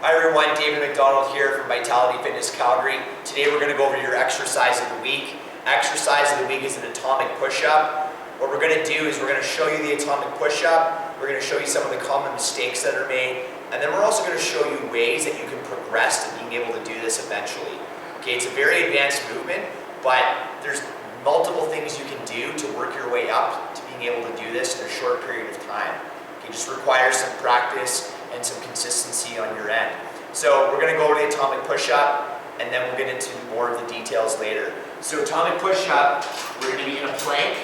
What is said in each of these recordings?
Hi everyone, David MacDonald here from Fitness Calgary. Today we're going to go over your exercise of the week. Exercise of the week is an atomic push-up. What we're going to do is we're going to show you the atomic push-up, we're going to show you some of the common mistakes that are made, and then we're also going to show you ways that you can progress to being able to do this eventually. Okay, it's a very advanced movement, but there's multiple things you can do to work your way up to being able to do this in a short period of time. Okay, just requires some practice and some consistency on your end. So we're going to go over the atomic push-up, and then we'll get into more of the details later. So atomic push-up, we're going to be in a plank.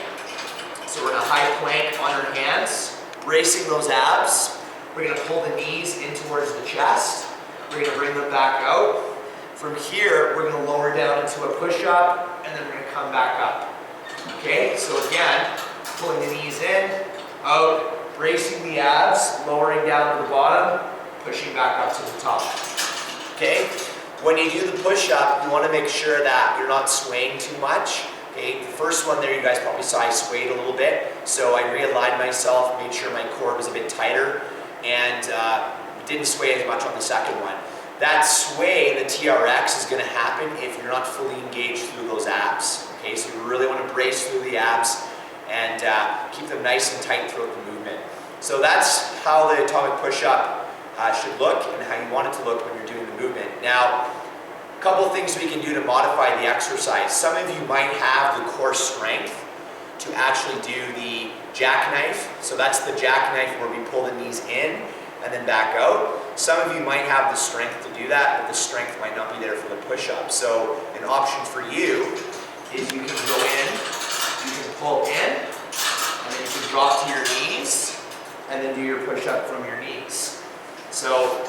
So we're in a high plank on our hands, bracing those abs. We're going to pull the knees in towards the chest. We're going to bring them back out. From here, we're going to lower down into a push-up, and then we're going to come back up. Okay, so again, pulling the knees in, out, bracing the abs, lowering down to the bottom, pushing back up to the top. Okay? When you do the push-up, you want to make sure that you're not swaying too much. Okay? The first one there, you guys probably saw I swayed a little bit. So I realigned myself, made sure my core was a bit tighter, and didn't sway as much on the second one. That sway, the TRX, is going to happen if you're not fully engaged through those abs. Okay? So you really want to brace through the abs and keep them nice and tight throughout the movement. So that's how the atomic push-up should look and how you want it to look when you're doing the movement. Now, a couple of things we can do to modify the exercise. Some of you might have the core strength to actually do the jackknife. So that's the jackknife where we pull the knees in and then back out. Some of you might have the strength to do that, but the strength might not be there for the push-up. So an option for you is you can go in, you can pull in, and then you can drop to your knees, and then do your push-up from your knees. So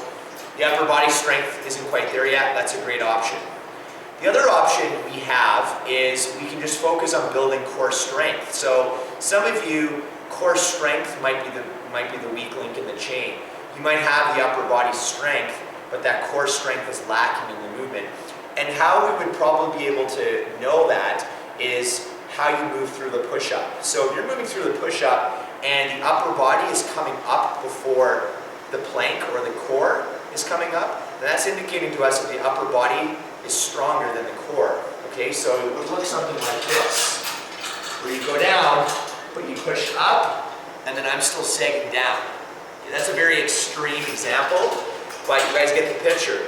the upper body strength isn't quite there yet. That's a great option. The other option we have is we can just focus on building core strength. So some of you, core strength might be the weak link in the chain. You might have the upper body strength, but that core strength is lacking in the movement. And how we would probably be able to know that is how you move through the push-up. So if you're moving through the push-up and the upper body is coming up before the plank or the core is coming up, then that's indicating to us that the upper body is stronger than the core. Okay, so it would look something like this, where you go down, but you push up, and then I'm still sagging down. Okay, that's a very extreme example, but you guys get the picture.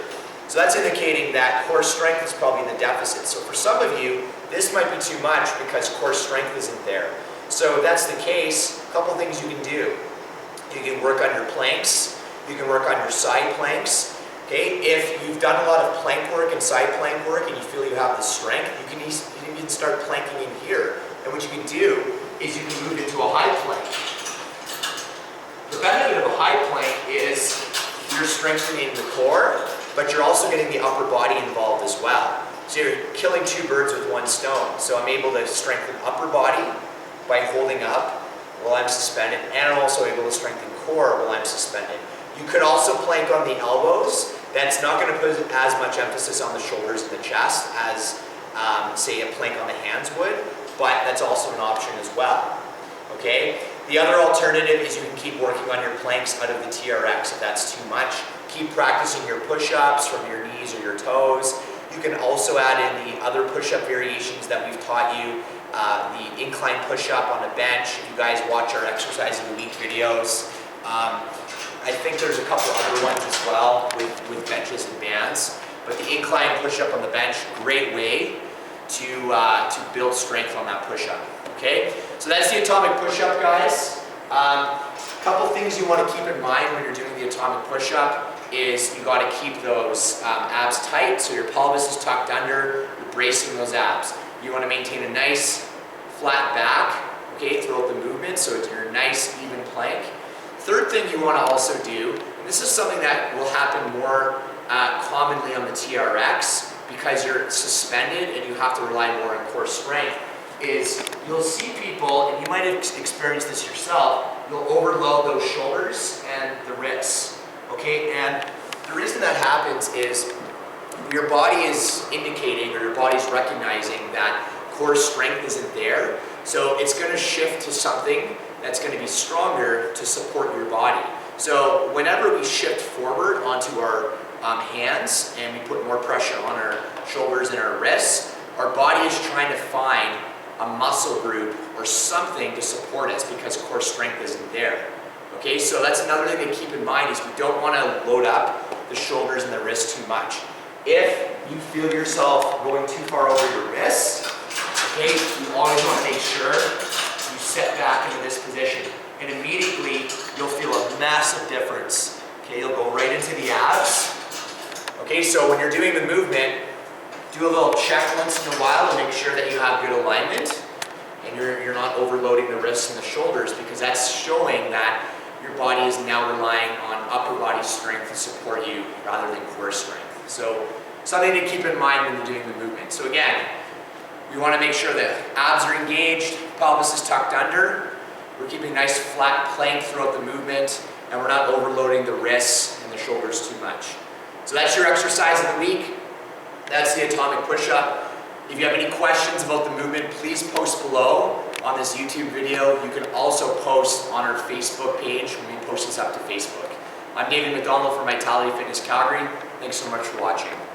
So that's indicating that core strength is probably in the deficit. So for some of you, this might be too much because core strength isn't there. So if that's the case, a couple things you can do. You can work on your planks. You can work on your side planks. Okay, if you've done a lot of plank work and side plank work and you feel you have the strength, you can start planking in here. And what you can do is you can move into a high plank. The benefit of a high plank is you're strengthening the core, but you're also getting the upper body involved as well. So you're killing two birds with one stone. So I'm able to strengthen upper body by holding up while I'm suspended, and I'm also able to strengthen core while I'm suspended. You could also plank on the elbows. That's not going to put as much emphasis on the shoulders and the chest as, say, a plank on the hands would, but that's also an option as well. Okay? The other alternative is you can keep working on your planks out of the TRX if that's too much. Keep practicing your push-ups from your knees or your toes. You can also add in the other push-up variations that we've taught you. The incline push-up on a bench. If you guys watch our exercise of the week videos, I think there's a couple other ones as well with benches and bands. But the incline push-up on the bench, great way to build strength on that push-up. Okay, so that's the atomic push-up, guys. Couple things you want to keep in mind when you're doing the atomic push-up is you got to keep those abs tight, so your pelvis is tucked under, you're bracing those abs. You want to maintain a nice flat back, okay, throughout the movement, so it's your nice even plank. Third thing you want to also do, and this is something that will happen more commonly on the TRX because you're suspended and you have to rely more on core strength, is you'll see people, and you might have experienced this yourself, you'll overload those shoulders and the wrists, okay? And the reason that happens is your body is indicating, or your body's recognizing that core strength isn't there, so it's going to shift to something that's going to be stronger to support your body. So whenever we shift forward onto our hands and we put more pressure on our shoulders and our wrists, our body is trying to find a muscle group or something to support us because core strength isn't there. Okay, so that's another thing to keep in mind is we don't want to load up the shoulders and the wrists too much. If you feel yourself going too far over your wrists, okay, you always want to make sure you sit back into this position. And immediately, you'll feel a massive difference. Okay, you'll go right into the abs. Okay, so when you're doing the movement, do a little check once in a while to make sure that you have good alignment and you're not overloading the wrists and the shoulders, because that's showing that your body is now relying on upper body strength to support you rather than core strength. So something to keep in mind when you're doing the movement. So again, we want to make sure that abs are engaged, pelvis is tucked under, we're keeping a nice flat plank throughout the movement, and we're not overloading the wrists and the shoulders too much. So that's your exercise of the week. That's the atomic push-up. If you have any questions about the movement, please post below on this YouTube video. You can also post on our Facebook page when we post this up to Facebook. I'm David MacDonald from Vitality Fitness Calgary. Thanks so much for watching.